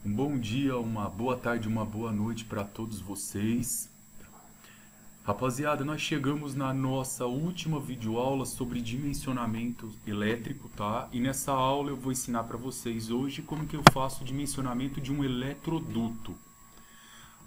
Um bom dia, uma boa tarde, uma boa noite para todos vocês. Rapaziada, nós chegamos na nossa última videoaula sobre dimensionamento elétrico, tá? E nessa aula eu vou ensinar para vocês hoje como que eu faço o dimensionamento de um eletroduto.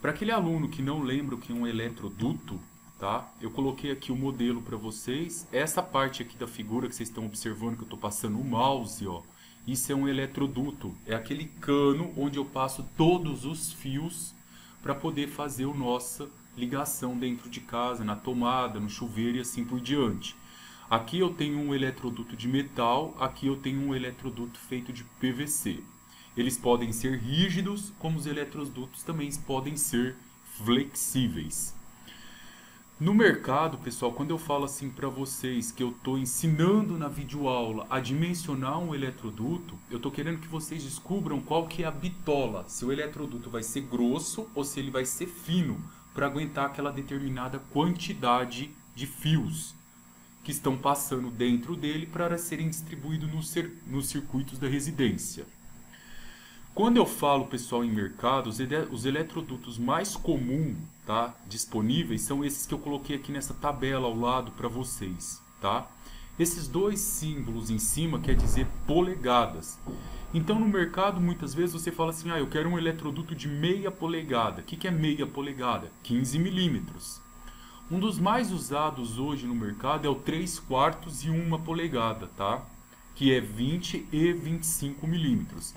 Para aquele aluno que não lembra o que é um eletroduto, tá? Eu coloquei aqui o modelo para vocês. Essa parte aqui da figura que vocês estão observando que eu estou passando o mouse, ó. Isso é um eletroduto, é aquele cano onde eu passo todos os fios para poder fazer a nossa ligação dentro de casa, na tomada, no chuveiro e assim por diante. Aqui eu tenho um eletroduto de metal, aqui eu tenho um eletroduto feito de PVC. Eles podem ser rígidos, como os eletrodutos também podem ser flexíveis. No mercado, pessoal, quando eu falo assim para vocês que eu estou ensinando na videoaula a dimensionar um eletroduto, eu estou querendo que vocês descubram qual que é a bitola, se o eletroduto vai ser grosso ou se ele vai ser fino, para aguentar aquela determinada quantidade de fios que estão passando dentro dele para serem distribuídos nos circuitos da residência. Quando eu falo, pessoal, em mercado, os eletrodutos mais comuns, tá, disponíveis são esses que eu coloquei aqui nessa tabela ao lado para vocês, tá? Esses dois símbolos em cima quer dizer polegadas. Então no mercado muitas vezes você fala assim, eu quero um eletroduto de meia polegada. O que é meia polegada? 15 milímetros. Um dos mais usados hoje no mercado é o 3/4 e 1 polegada, tá? Que é 20 e 25 milímetros.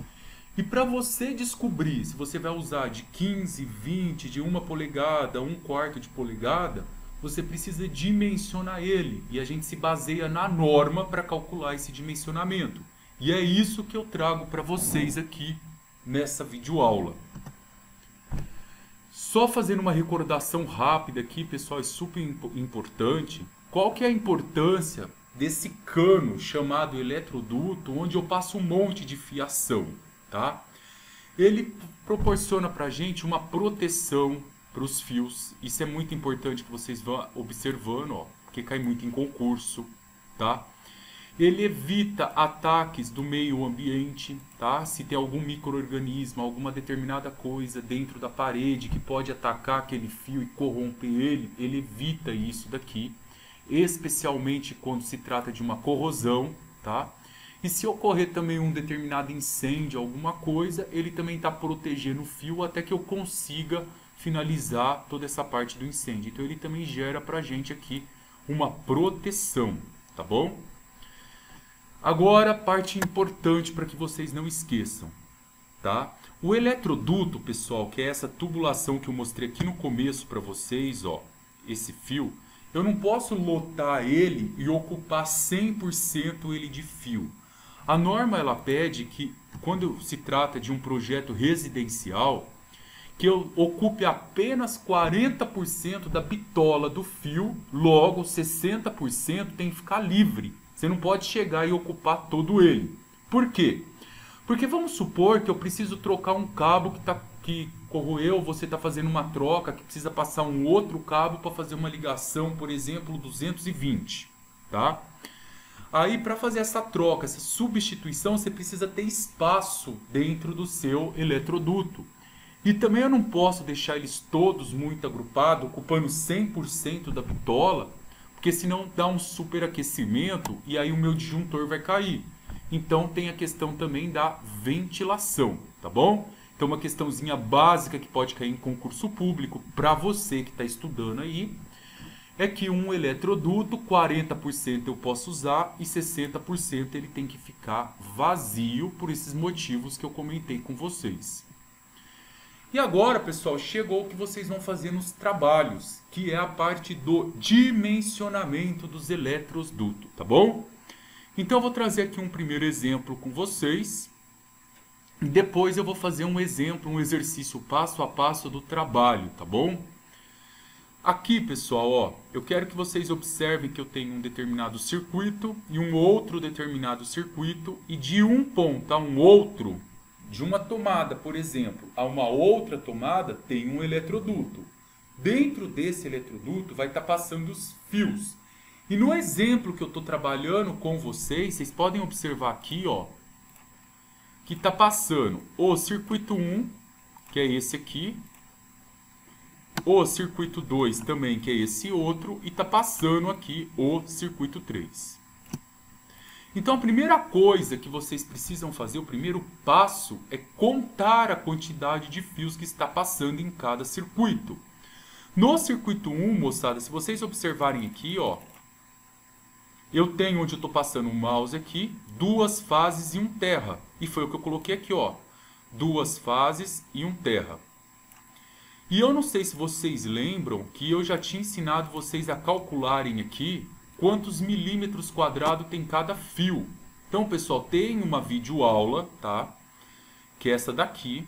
E para você descobrir se você vai usar de 15, 20, de 1 polegada, 1/4 de polegada, você precisa dimensionar ele. E a gente se baseia na norma para calcular esse dimensionamento. E é isso que eu trago para vocês aqui nessa videoaula. Só fazendo uma recordação rápida aqui, pessoal, é super importante. Qual que é a importância desse cano chamado eletroduto, onde eu passo um monte de fiação? Tá? Ele proporciona para a gente uma proteção para os fios. Isso é muito importante que vocês vão observando, ó, porque cai muito em concurso. Tá? Ele evita ataques do meio ambiente. Tá? Se tem algum micro-organismo, alguma determinada coisa dentro da parede que pode atacar aquele fio e corromper ele evita isso daqui. Especialmente quando se trata de uma corrosão. Tá? E se ocorrer também um determinado incêndio, alguma coisa, ele também está protegendo o fio até que eu consiga finalizar toda essa parte do incêndio. Então ele também gera para a gente aqui uma proteção, tá bom? Agora, parte importante para que vocês não esqueçam, tá? O eletroduto, pessoal, que é essa tubulação que eu mostrei aqui no começo para vocês, ó, esse fio, eu não posso lotar ele e ocupar 100% ele de fio. A norma ela pede que, quando se trata de um projeto residencial, que eu ocupe apenas 40% da bitola do fio, logo 60% tem que ficar livre. Você não pode chegar e ocupar todo ele. Por quê? Porque vamos supor que eu preciso trocar um cabo que corroeu, você está fazendo uma troca, que precisa passar um outro cabo para fazer uma ligação, por exemplo, 220, tá? Aí, para fazer essa troca, essa substituição, você precisa ter espaço dentro do seu eletroduto. E também eu não posso deixar eles todos muito agrupados, ocupando 100% da bitola, porque senão dá um superaquecimento e aí o meu disjuntor vai cair. Então tem a questão também da ventilação, tá bom? Então uma questãozinha básica que pode cair em concurso público para você que está estudando aí, é que um eletroduto, 40% eu posso usar e 60% ele tem que ficar vazio por esses motivos que eu comentei com vocês. E agora, pessoal, chegou o que vocês vão fazer nos trabalhos, que é a parte do dimensionamento dos eletrodutos, tá bom? Então eu vou trazer aqui um primeiro exemplo com vocês. Depois eu vou fazer um exemplo, um exercício passo a passo do trabalho, tá bom? Aqui, pessoal, ó, eu quero que vocês observem que eu tenho um determinado circuito e um outro determinado circuito, e de um ponto a um outro, de uma tomada, por exemplo, a uma outra tomada, tem um eletroduto. Dentro desse eletroduto vai estar passando os fios. E no exemplo que eu estou trabalhando com vocês podem observar aqui, ó, que está passando o circuito 1, que é esse aqui, o circuito 2 também, que é esse outro, e está passando aqui o circuito 3. Então a primeira coisa que vocês precisam fazer, o primeiro passo, é contar a quantidade de fios que está passando em cada circuito. No circuito 1, moçada, se vocês observarem aqui, ó, eu tenho onde eu estou passando o mouse aqui, 2 fases e 1 terra. E foi o que eu coloquei aqui, ó, 2 fases e 1 terra. E eu não sei se vocês lembram que eu já tinha ensinado vocês a calcularem aqui quantos milímetros quadrados tem cada fio. Então, pessoal, tem uma videoaula, tá? Que é essa daqui,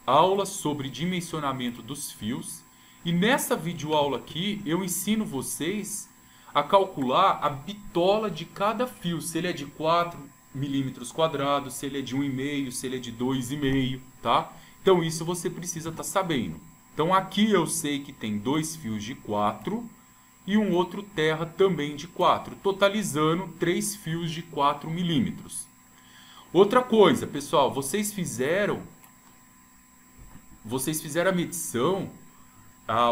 aula sobre dimensionamento dos fios. E nessa videoaula aqui, eu ensino vocês a calcular a bitola de cada fio, se ele é de 4 milímetros quadrados, se ele é de 1,5, se ele é de 2,5, tá? Então isso você precisa estar sabendo. Então aqui eu sei que tem 2 fios de 4 e um outro terra também de 4, totalizando 3 fios de 4 milímetros. Outra coisa, pessoal, vocês fizeram a medição,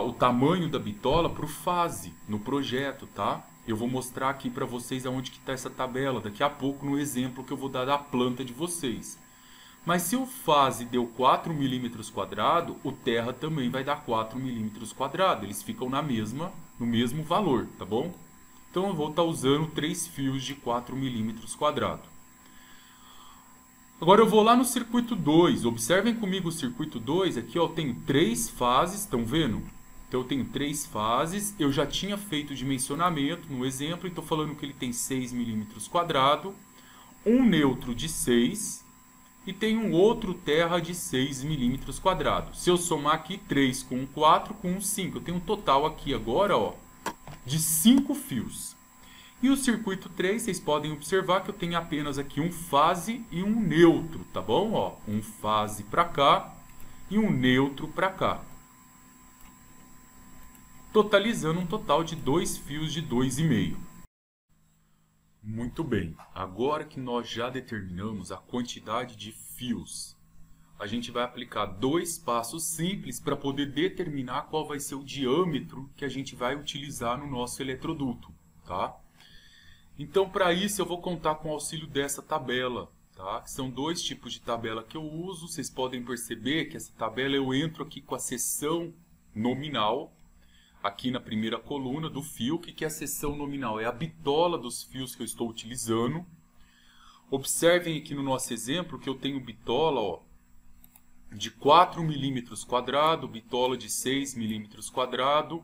o tamanho da bitola por fase no projeto, tá? Eu vou mostrar aqui para vocês aonde que está essa tabela daqui a pouco no exemplo que eu vou dar da planta de vocês. Mas se o fase deu 4 milímetros quadrados, o terra também vai dar 4 milímetros quadrados. Eles ficam no mesmo valor, tá bom? Então eu vou estar usando 3 fios de 4 milímetros quadrados. Agora eu vou lá no circuito 2. Observem comigo o circuito 2. Aqui ó, eu tenho 3 fases, estão vendo? Então eu tenho 3 fases. Eu já tinha feito o dimensionamento no exemplo. Estou falando que ele tem 6 milímetros quadrados. Um neutro de 6. E tem um outro terra de 6 milímetros quadrados. Se eu somar aqui 3 com 4 com 5, eu tenho um total aqui agora ó, de 5 fios. E o circuito 3, vocês podem observar que eu tenho apenas aqui um fase e um neutro, tá bom? Ó, um fase para cá e um neutro para cá. Totalizando um total de 2 fios de 2,5. Muito bem, agora que nós já determinamos a quantidade de fios, a gente vai aplicar 2 passos simples para poder determinar qual vai ser o diâmetro que a gente vai utilizar no nosso eletroduto, tá? Então, para isso, eu vou contar com o auxílio dessa tabela, tá? Que são 2 tipos de tabela que eu uso. Vocês podem perceber que essa tabela eu entro aqui com a seção nominal, aqui na primeira coluna do fio. O que é a seção nominal? É a bitola dos fios que eu estou utilizando. Observem aqui no nosso exemplo que eu tenho bitola ó, de 4 milímetros quadrado, bitola de 6 milímetros quadrado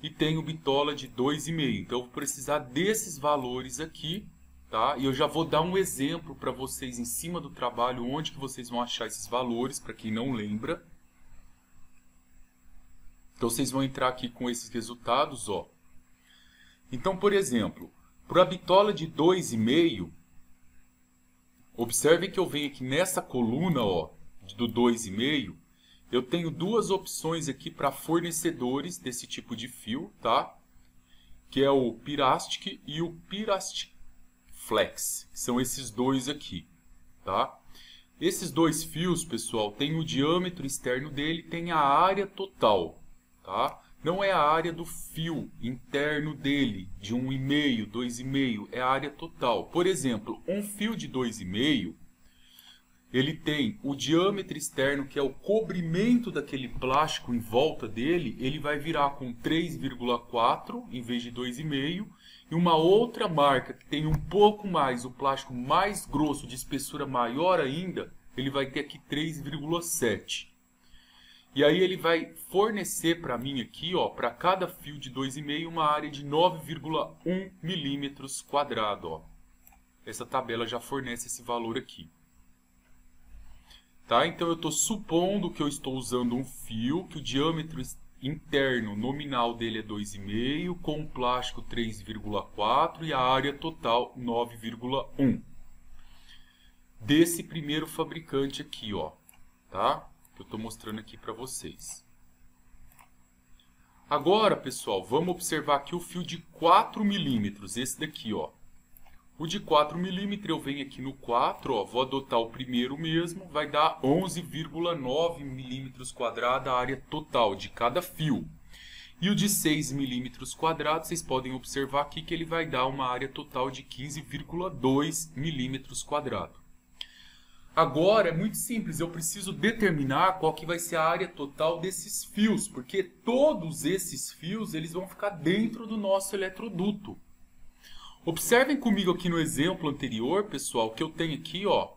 e tenho bitola de 2,5. Então eu vou precisar desses valores aqui, tá? E eu já vou dar um exemplo para vocês em cima do trabalho onde que vocês vão achar esses valores, para quem não lembra. Então vocês vão entrar aqui com esses resultados, ó. Então, por exemplo, para a bitola de 2,5, observem que eu venho aqui nessa coluna, ó, do 2,5, eu tenho 2 opções aqui para fornecedores desse tipo de fio, tá? Que é o Pirastic e o Pirastic Flex, que são esses dois aqui, tá? Esses 2 fios, pessoal, tem o diâmetro externo dele, tem a área total, tá? Não é a área do fio interno dele, de 1,5, 2,5, é a área total. Por exemplo, um fio de 2,5, ele tem o diâmetro externo, que é o cobrimento daquele plástico em volta dele, ele vai virar com 3,4 em vez de 2,5. E uma outra marca que tem um pouco mais, o plástico mais grosso, de espessura maior ainda, ele vai ter aqui 3,7. E aí ele vai fornecer para mim aqui, ó, para cada fio de 2,5, uma área de 9,1 milímetros quadrados, ó. Essa tabela já fornece esse valor aqui. Tá? Então eu estou supondo que eu estou usando um fio, que o diâmetro interno nominal dele é 2,5, com o plástico 3,4 e a área total 9,1. Desse primeiro fabricante aqui, ó, tá? Que eu estou mostrando aqui para vocês. Agora, pessoal, vamos observar aqui o fio de 4 milímetros, esse daqui, ó. O de 4 milímetros eu venho aqui no 4, ó, vou adotar o primeiro mesmo, vai dar 11,9 milímetros quadrados a área total de cada fio. E o de 6 milímetros quadrados, vocês podem observar aqui que ele vai dar uma área total de 15,2 milímetros quadrados. Agora é muito simples, eu preciso determinar qual que vai ser a área total desses fios, porque todos esses fios eles vão ficar dentro do nosso eletroduto. Observem comigo aqui no exemplo anterior, pessoal, que eu tenho aqui, ó,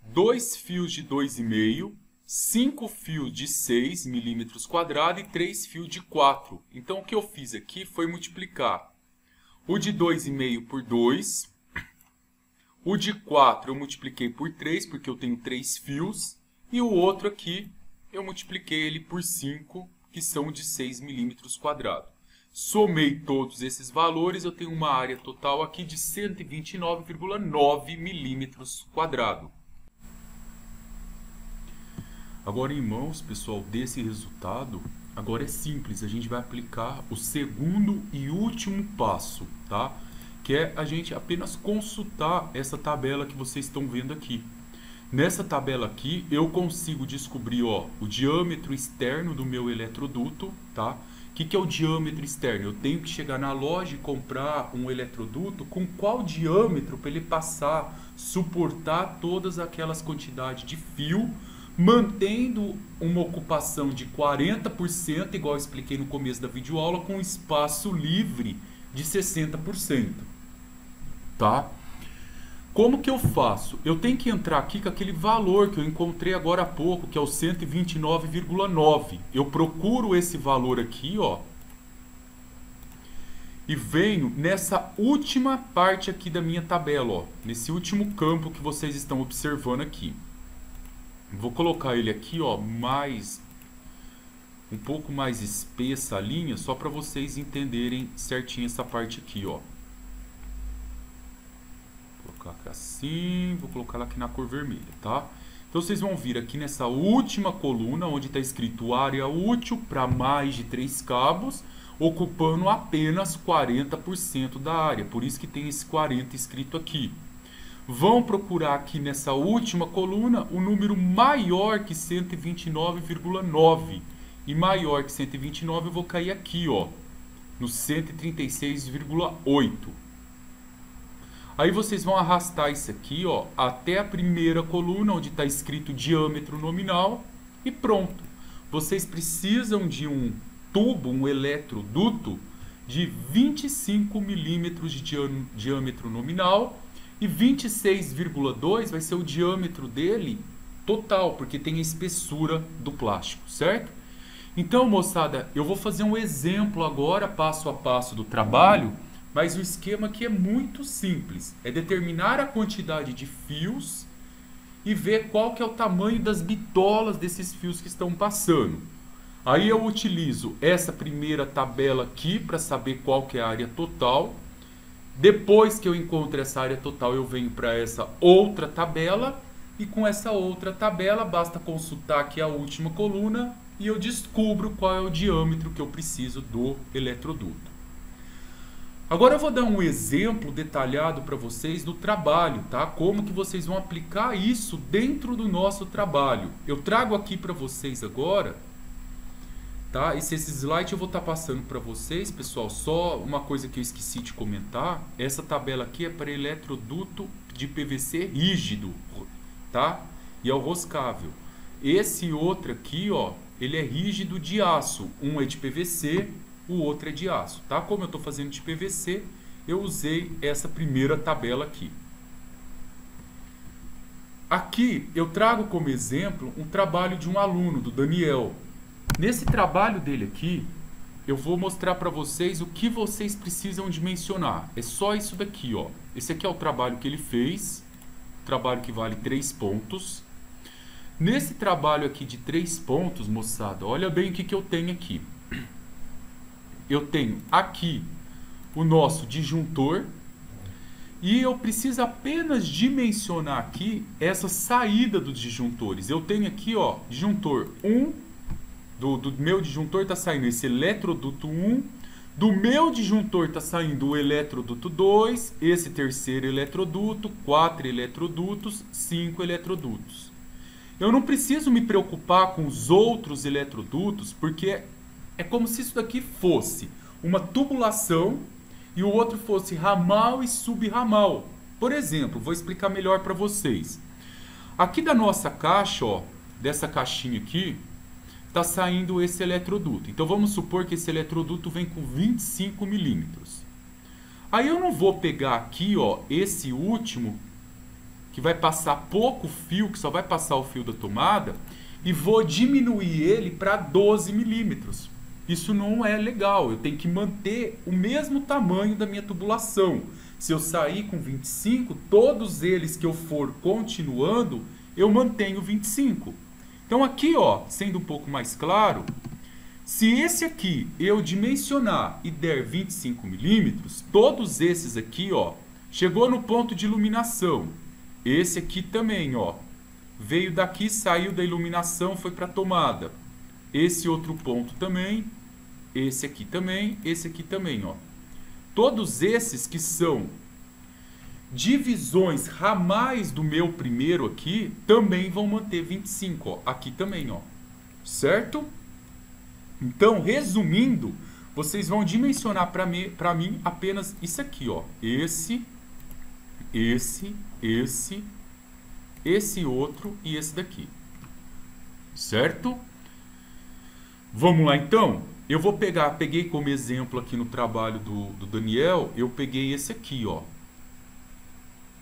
2 fios de 2,5, 5 fios de 6 milímetros quadrados e 3 fios de 4. Então o que eu fiz aqui foi multiplicar o de 2,5 por 2, o de 4 eu multipliquei por 3, porque eu tenho 3 fios, e o outro aqui eu multipliquei ele por 5, que são de 6 milímetros quadrados. Somei todos esses valores, eu tenho uma área total aqui de 129,9 milímetros quadrados. Agora, em mãos, pessoal, desse resultado, agora é simples, a gente vai aplicar o segundo e último passo, tá? Que é a gente apenas consultar essa tabela que vocês estão vendo aqui. Nessa tabela aqui, eu consigo descobrir, ó, o diâmetro externo do meu eletroduto, tá? O que é o diâmetro externo? Eu tenho que chegar na loja e comprar um eletroduto com qual diâmetro para ele passar, suportar todas aquelas quantidades de fio, mantendo uma ocupação de 40%, igual eu expliquei no começo da videoaula, com espaço livre de 60%. Tá? Como que eu faço? Eu tenho que entrar aqui com aquele valor que eu encontrei agora há pouco, que é o 129,9. Eu procuro esse valor aqui, ó, e venho nessa última parte aqui da minha tabela, ó, nesse último campo que vocês estão observando aqui. Vou colocar ele aqui, ó, um pouco mais espessa a linha, só para vocês entenderem certinho essa parte aqui, ó. Assim, vou colocar ela aqui na cor vermelha, tá? Então vocês vão vir aqui nessa última coluna, onde está escrito área útil para mais de 3 cabos, ocupando apenas 40% da área, por isso que tem esse 40 escrito aqui. Vão procurar aqui nessa última coluna o número maior que 129,9, e maior que 129 eu vou cair aqui, ó, no 136,8. Aí vocês vão arrastar isso aqui, ó, até a primeira coluna, onde está escrito diâmetro nominal, e pronto. Vocês precisam de um tubo, um eletroduto, de 25 milímetros de diâmetro nominal, e 26,2 vai ser o diâmetro dele total, porque tem a espessura do plástico, certo? Então, moçada, eu vou fazer um exemplo agora, passo a passo do trabalho, mas o esquema aqui é muito simples. É determinar a quantidade de fios e ver qual que é o tamanho das bitolas desses fios que estão passando. Aí eu utilizo essa primeira tabela aqui para saber qual que é a área total. Depois que eu encontro essa área total, eu venho para essa outra tabela. E com essa outra tabela, basta consultar aqui a última coluna e eu descubro qual é o diâmetro que eu preciso do eletroduto. Agora eu vou dar um exemplo detalhado para vocês do trabalho, tá? Como que vocês vão aplicar isso dentro do nosso trabalho. Eu trago aqui para vocês agora, tá? Esse slide eu vou estar passando para vocês, pessoal. Só uma coisa que eu esqueci de comentar. Essa tabela aqui é para eletroduto de PVC rígido, tá? E é o roscável. Esse outro aqui, ó, ele é rígido de aço. Um é de PVC, o outro é de aço, tá? Como eu estou fazendo de PVC, eu usei essa primeira tabela aqui. Aqui eu trago como exemplo um trabalho de um aluno, do Daniel. Nesse trabalho dele aqui, eu vou mostrar para vocês o que vocês precisam dimensionar. É só isso daqui, ó. Esse aqui é o trabalho que ele fez, trabalho que vale 3 pontos. Nesse trabalho aqui de 3 pontos, moçada, olha bem o que eu tenho aqui. Eu tenho aqui o nosso disjuntor e eu preciso apenas dimensionar aqui essa saída dos disjuntores. Eu tenho aqui, ó, disjuntor 1, do meu disjuntor está saindo esse eletroduto 1, Do meu disjuntor está saindo o eletroduto 2, esse terceiro eletroduto, 4 eletrodutos, 5 eletrodutos. Eu não preciso me preocupar com os outros eletrodutos, porque é como se isso daqui fosse uma tubulação e o outro fosse ramal e subramal. Por exemplo, vou explicar melhor para vocês. Aqui da nossa caixa, ó, dessa caixinha aqui, está saindo esse eletroduto. Então vamos supor que esse eletroduto vem com 25 milímetros. Aí eu não vou pegar aqui, ó, esse último, que vai passar pouco fio, que só vai passar o fio da tomada, e vou diminuir ele para 12 milímetros. Isso não é legal, eu tenho que manter o mesmo tamanho da minha tubulação. Se eu sair com 25, todos eles que eu for continuando, eu mantenho 25. Então aqui, ó, sendo um pouco mais claro, se esse aqui eu dimensionar e der 25 milímetros, todos esses aqui, ó, chegou no ponto de iluminação. Esse aqui também, ó, veio daqui, saiu da iluminação, foi para a tomada. Esse outro ponto também, esse aqui também, ó. Todos esses que são divisões ramais do meu primeiro aqui, também vão manter 25, ó. Aqui também, ó. Certo? Então, resumindo, vocês vão dimensionar para mim apenas isso aqui, ó. Esse outro e esse daqui. Certo? Vamos lá, então? Eu vou peguei como exemplo aqui no trabalho do Daniel, eu peguei esse aqui, ó.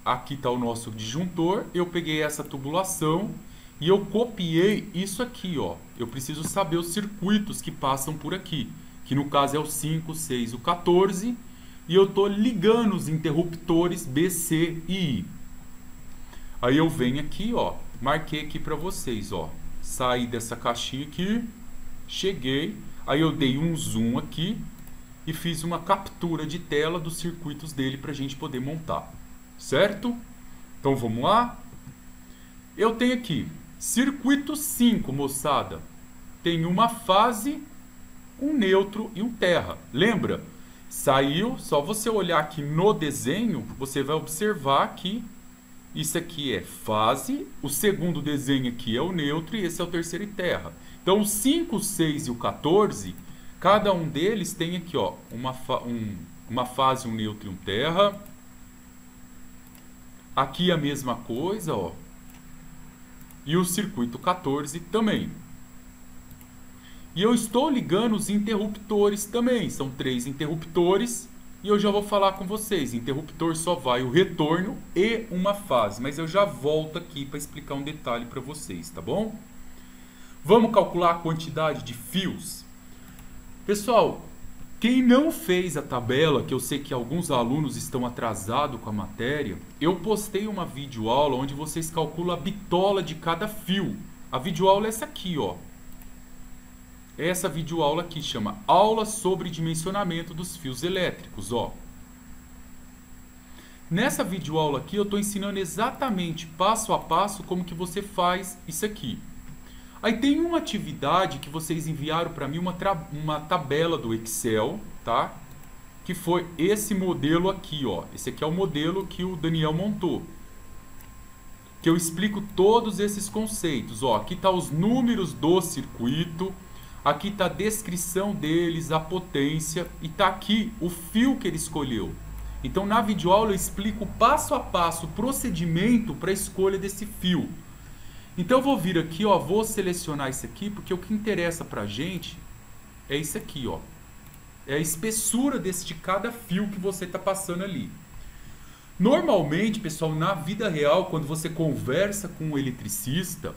Aqui está o nosso disjuntor, eu peguei essa tubulação e eu copiei isso aqui, ó. Eu preciso saber os circuitos que passam por aqui, que no caso é o 5, 6 e o 14, e eu estou ligando os interruptores B, C e I. Aí eu venho aqui, ó, marquei aqui para vocês, ó. Saí dessa caixinha aqui, cheguei, aí eu dei um zoom aqui e fiz uma captura de tela dos circuitos dele para a gente poder montar. Certo? Então vamos lá. Eu tenho aqui circuito 5, moçada. Tem uma fase, um neutro e um terra. Lembra? Saiu, só você olhar aqui no desenho, você vai observar que isso aqui é fase, o segundo desenho aqui é o neutro e esse é o terceiro e terra. Então o 5, o 6 e o 14, cada um deles tem aqui, ó, uma fase, um neutro e um terra. Aqui a mesma coisa, ó. E o circuito 14 também. E eu estou ligando os interruptores também. São 3 interruptores. E eu já vou falar com vocês. Interruptor só vai o retorno e uma fase. Mas eu já volto aqui para explicar um detalhe para vocês, tá bom? Vamos calcular a quantidade de fios. Pessoal, quem não fez a tabela, que eu sei que alguns alunos estão atrasados com a matéria, eu postei uma videoaula onde vocês calculam a bitola de cada fio. A videoaula é essa aqui, ó. Essa videoaula aqui chama Aula sobre Dimensionamento dos Fios Elétricos, ó. Nessa videoaula aqui eu estou ensinando exatamente, passo a passo, como que você faz isso aqui. Aí tem uma atividade que vocês enviaram para mim, uma tabela do Excel, tá? Que foi esse modelo aqui, ó. Esse aqui é o modelo que o Daniel montou. Que eu explico todos esses conceitos, ó. Aqui tá os números do circuito, aqui tá a descrição deles, a potência, e tá aqui o fio que ele escolheu. Então na videoaula eu explico passo a passo o procedimento para a escolha desse fio. Então eu vou vir aqui, ó, vou selecionar isso aqui, porque o que interessa pra gente é isso aqui, ó. É a espessura de cada fio que você está passando ali. Normalmente, pessoal, na vida real, quando você conversa com um eletricista,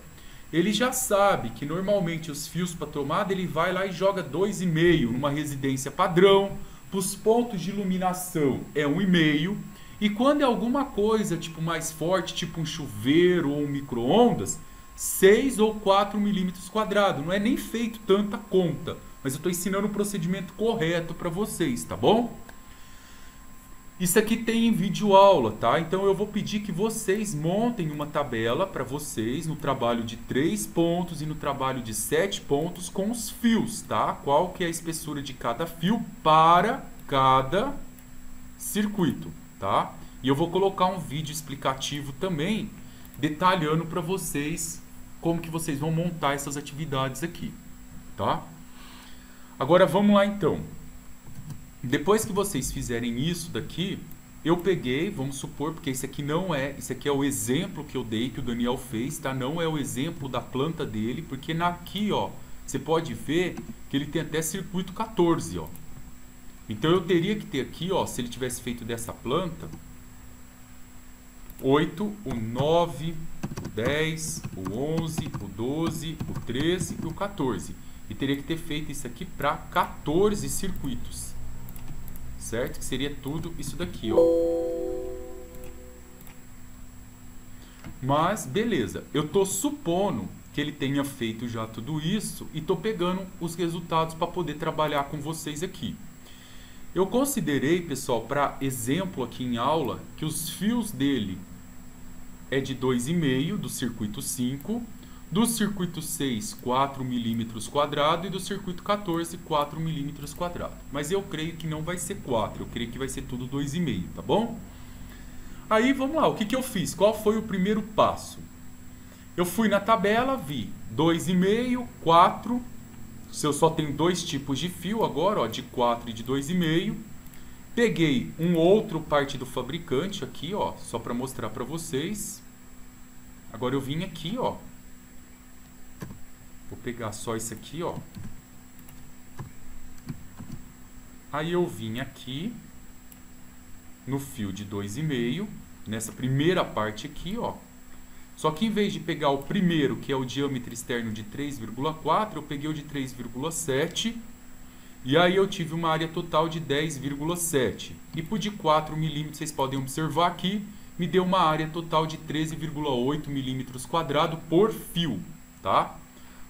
ele já sabe que normalmente os fios para tomada, ele vai lá e joga 2,5 numa residência padrão, para os pontos de iluminação é 1,5, e quando é alguma coisa tipo mais forte, tipo um chuveiro ou um micro-ondas, 6 ou 4 milímetros quadrados. Não é nem feito tanta conta, mas eu estou ensinando o procedimento correto para vocês, tá bom? Isso aqui tem em vídeo aula, tá? Então eu vou pedir que vocês montem uma tabela para vocês no trabalho de 3 pontos e no trabalho de 7 pontos com os fios, tá? Qual que é a espessura de cada fio para cada circuito, tá? E eu vou colocar um vídeo explicativo também, detalhando para vocês como que vocês vão montar essas atividades aqui, tá? Agora vamos lá então. Depois que vocês fizerem isso daqui, eu peguei, vamos supor, porque isso aqui não é, isso aqui é o exemplo que eu dei, que o Daniel fez, tá? Não é o exemplo da planta dele, porque aqui, ó, você pode ver que ele tem até circuito 14, ó. Então eu teria que ter aqui, ó, se ele tivesse feito dessa planta, 8, o 9, o 10, o 11, o 12, o 13 e o 14. E teria que ter feito isso aqui para 14 circuitos. Certo? Que seria tudo isso daqui, ó. Mas, beleza. Eu tô supondo que ele tenha feito já tudo isso e tô pegando os resultados para poder trabalhar com vocês aqui. Eu considerei, pessoal, para exemplo aqui em aula, que os fios dele é de 2,5 do circuito 5, do circuito 6, 4 milímetros quadrados e do circuito 14, 4 milímetros quadrados. Mas eu creio que não vai ser 4, eu creio que vai ser tudo 2,5, tá bom? Aí, vamos lá, o que eu fiz? Qual foi o primeiro passo? Eu fui na tabela, vi 2,5, 4, se eu só tenho dois tipos de fio agora, ó, de 4 e de 2,5. Peguei um outro parte do fabricante aqui, ó, só para mostrar para vocês. Agora eu vim aqui, ó. Vou pegar só isso aqui, ó. Aí eu vim aqui no fio de 2,5, nessa primeira parte aqui, ó. Só que em vez de pegar o primeiro, que é o diâmetro externo de 3,4, eu peguei o de 3,7. E aí eu tive uma área total de 10,7. E por de 4 milímetros, vocês podem observar aqui, me deu uma área total de 13,8 milímetros quadrados por fio, tá?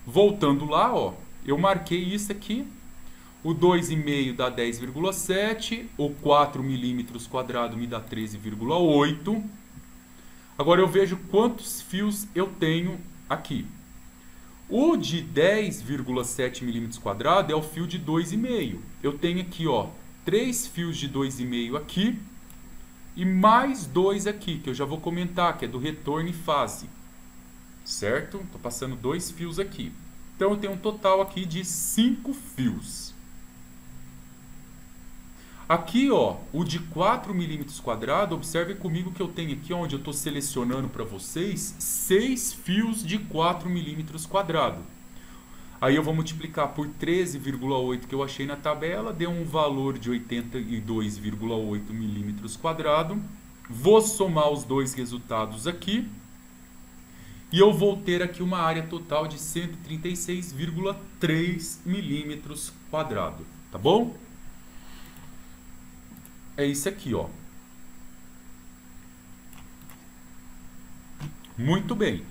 Voltando lá, ó, eu marquei isso aqui. O 2,5 dá 10,7, o 4 milímetros quadrados me dá 13,8. Agora eu vejo quantos fios eu tenho aqui. O de 10,7 milímetros quadrados é o fio de 2,5. Eu tenho aqui, ó, 3 fios de 2,5 aqui e mais 2 aqui, que eu já vou comentar, que é do retorno e fase. Certo? Estou passando 2 fios aqui. Então eu tenho um total aqui de 5 fios. Aqui, ó, o de 4 milímetros quadrados, observe comigo que eu tenho aqui, onde eu estou selecionando para vocês, 6 fios de 4 milímetros quadrados. Aí eu vou multiplicar por 13,8 que eu achei na tabela, deu um valor de 82,8 milímetros quadrados. Vou somar os dois resultados aqui. E eu vou ter aqui uma área total de 136,3 milímetros quadrados. Tá bom? É isso aqui, ó. Muito bem.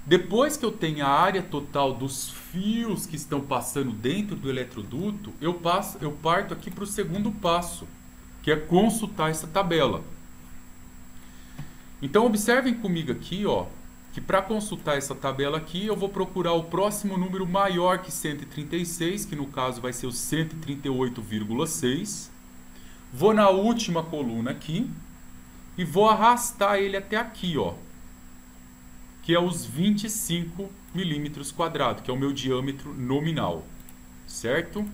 Depois que eu tenho a área total dos fios que estão passando dentro do eletroduto, eu parto aqui para o segundo passo, que é consultar essa tabela. Então, observem comigo aqui, ó, que para consultar essa tabela aqui, eu vou procurar o próximo número maior que 136, que no caso vai ser o 138,6. Vou na última coluna aqui e vou arrastar ele até aqui, ó, que é os 25 milímetros quadrados, que é o meu diâmetro nominal, certo?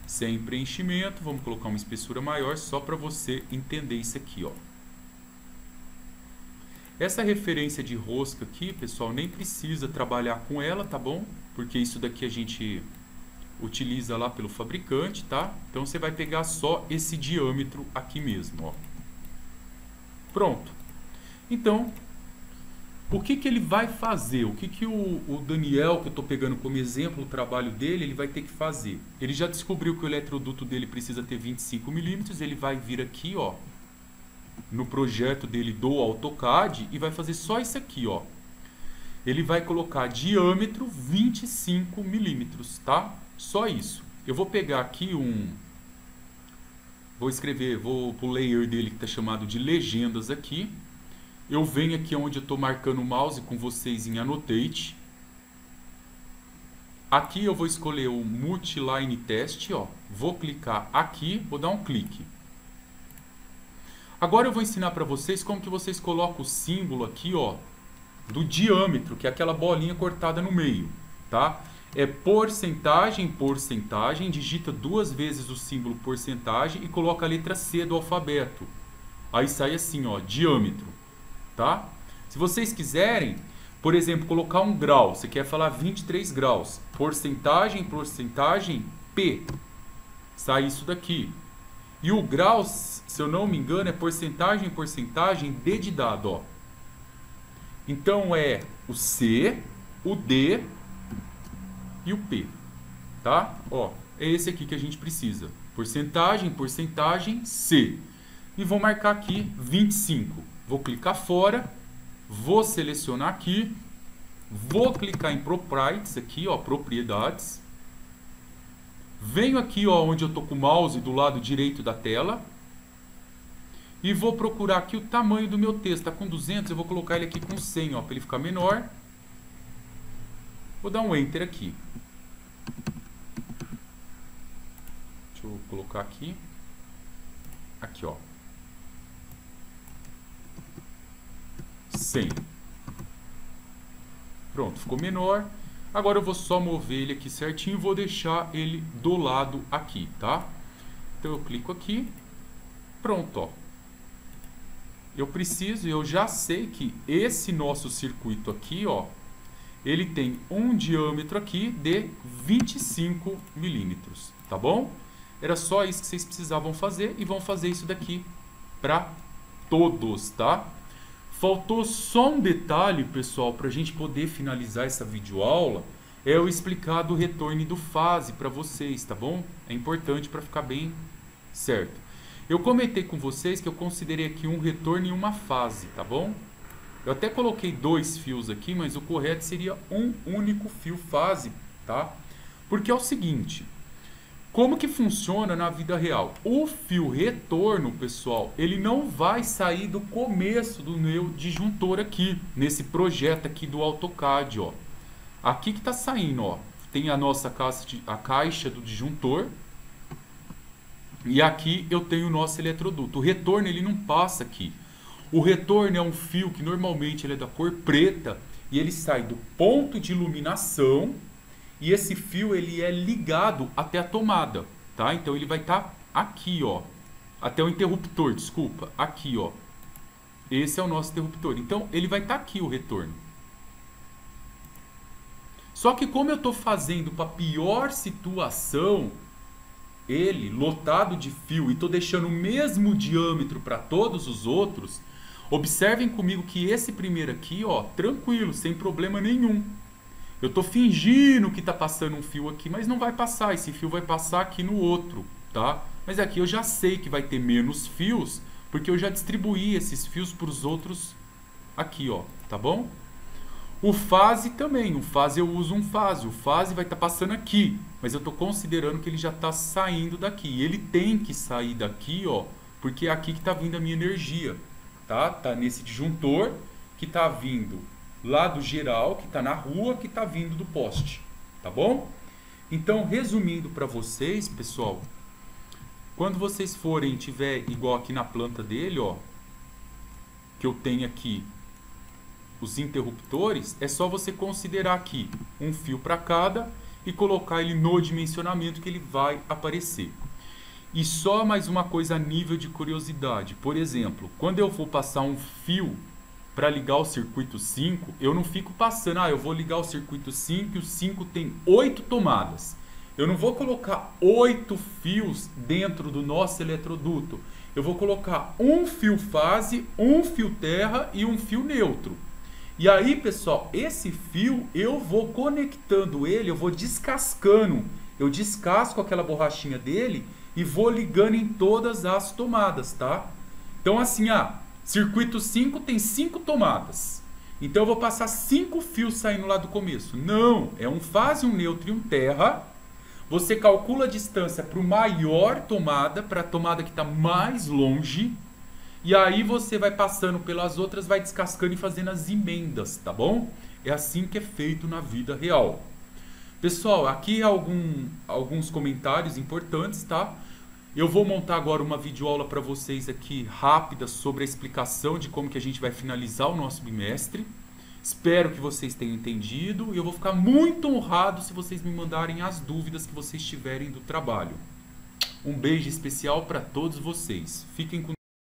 Sem preenchimento, vamos colocar uma espessura maior só para você entender isso aqui, ó. Essa referência de rosca aqui, pessoal, nem precisa trabalhar com ela, tá bom? Porque isso daqui a gente utiliza lá pelo fabricante, tá? Então você vai pegar só esse diâmetro aqui mesmo, ó. Pronto. Então, o que ele vai fazer? O que o Daniel, que eu estou pegando como exemplo o trabalho dele, ele vai ter que fazer? Ele já descobriu que o eletroduto dele precisa ter 25 milímetros, ele vai vir aqui, ó, no projeto dele do AutoCAD e vai fazer só isso aqui, ó. Ele vai colocar diâmetro 25 milímetros, tá? Só isso. Eu vou pegar aqui vou escrever, vou pro layer dele que está chamado de legendas aqui. Eu venho aqui onde eu estou marcando o mouse com vocês em Annotate. Aqui eu vou escolher o Multiline Test, ó. Vou clicar aqui, vou dar um clique. Agora eu vou ensinar para vocês como que vocês colocam o símbolo aqui, ó, do diâmetro, que é aquela bolinha cortada no meio, tá? É porcentagem, porcentagem, digita 2 vezes o símbolo porcentagem e coloca a letra C do alfabeto. Aí sai assim, ó, diâmetro, tá? Se vocês quiserem, por exemplo, colocar um grau, você quer falar 23 graus, porcentagem, porcentagem, P, sai isso daqui. E o grau, se eu não me engano, é porcentagem, porcentagem, D de dado, ó. Então é o C, o D e o P, tá? Ó, é esse aqui que a gente precisa. Porcentagem, porcentagem, C. E vou marcar aqui 25. Vou clicar fora, vou selecionar aqui, vou clicar em Properties aqui, ó, propriedades. Venho aqui, ó, onde eu tô com o mouse do lado direito da tela. E vou procurar aqui o tamanho do meu texto. Está com 200, eu vou colocar ele aqui com 100, ó, para ele ficar menor. Vou dar um Enter aqui. Deixa eu colocar aqui. Aqui, ó. 100. Pronto, ficou menor. Agora eu vou só mover ele aqui certinho e vou deixar ele do lado aqui, tá? Então eu clico aqui. Pronto, ó. Eu já sei que esse nosso circuito aqui, ó, ele tem um diâmetro aqui de 25 milímetros, tá bom? Era só isso que vocês precisavam fazer e vão fazer isso daqui para todos, tá? Faltou só um detalhe, pessoal, para a gente poder finalizar essa videoaula, é eu explicar do retorno e do fase para vocês, tá bom? É importante para ficar bem certo. Eu comentei com vocês que eu considerei aqui um retorno e uma fase, tá bom? Eu até coloquei 2 fios aqui, mas o correto seria um único fio fase, tá? Porque é o seguinte, como que funciona na vida real? O fio retorno, pessoal, ele não vai sair do começo do meu disjuntor aqui, nesse projeto aqui do AutoCAD, ó. Aqui que tá saindo, ó, tem a nossa caixa do disjuntor. E aqui eu tenho o nosso eletroduto. O retorno ele não passa aqui. O retorno é um fio que normalmente ele é da cor preta e ele sai do ponto de iluminação e esse fio ele é ligado até a tomada, tá? Então ele vai estar aqui, ó, até o interruptor, desculpa, aqui, ó. Esse é o nosso interruptor. Então ele vai estar aqui o retorno. Só que como eu estou fazendo para pior situação, ele lotado de fio e estou deixando o mesmo diâmetro para todos os outros, observem comigo que esse primeiro aqui, ó, tranquilo, sem problema nenhum. Eu estou fingindo que está passando um fio aqui, mas não vai passar, esse fio vai passar aqui no outro, tá? Mas aqui eu já sei que vai ter menos fios, porque eu já distribuí esses fios para os outros aqui, ó, tá bom? O fase também, o fase eu uso um fase, o fase vai estar passando aqui, mas eu estou considerando que ele já está saindo daqui. Ele tem que sair daqui, ó, porque é aqui que está vindo a minha energia, tá? Tá nesse disjuntor que está vindo lá do geral, que está na rua, que está vindo do poste, tá bom? Então, resumindo para vocês, pessoal, quando vocês forem, tiver igual aqui na planta dele, ó, que eu tenho aqui os interruptores, é só você considerar aqui um fio para cada e colocar ele no dimensionamento que ele vai aparecer. E só mais uma coisa a nível de curiosidade. Por exemplo, quando eu vou passar um fio para ligar o circuito 5, eu não fico passando, eu vou ligar o circuito 5 e o 5 tem 8 tomadas. Eu não vou colocar 8 fios dentro do nosso eletroduto. Eu vou colocar um fio fase, um fio terra e um fio neutro. E aí, pessoal, esse fio eu vou conectando ele, eu vou descascando. Eu descasco aquela borrachinha dele e vou ligando em todas as tomadas, tá? Então assim, circuito 5 tem 5 tomadas. Então eu vou passar 5 fios saindo lá do começo. Não, é um fase, um neutro e um terra. Você calcula a distância para o maior tomada, para a tomada que está mais longe. E aí você vai passando pelas outras, vai descascando e fazendo as emendas, tá bom? É assim que é feito na vida real. Pessoal, aqui alguns comentários importantes, tá? Eu vou montar agora uma videoaula para vocês aqui rápida sobre a explicação de como que a gente vai finalizar o nosso bimestre. Espero que vocês tenham entendido e eu vou ficar muito honrado se vocês me mandarem as dúvidas que vocês tiverem do trabalho. Um beijo especial para todos vocês. Fiquem com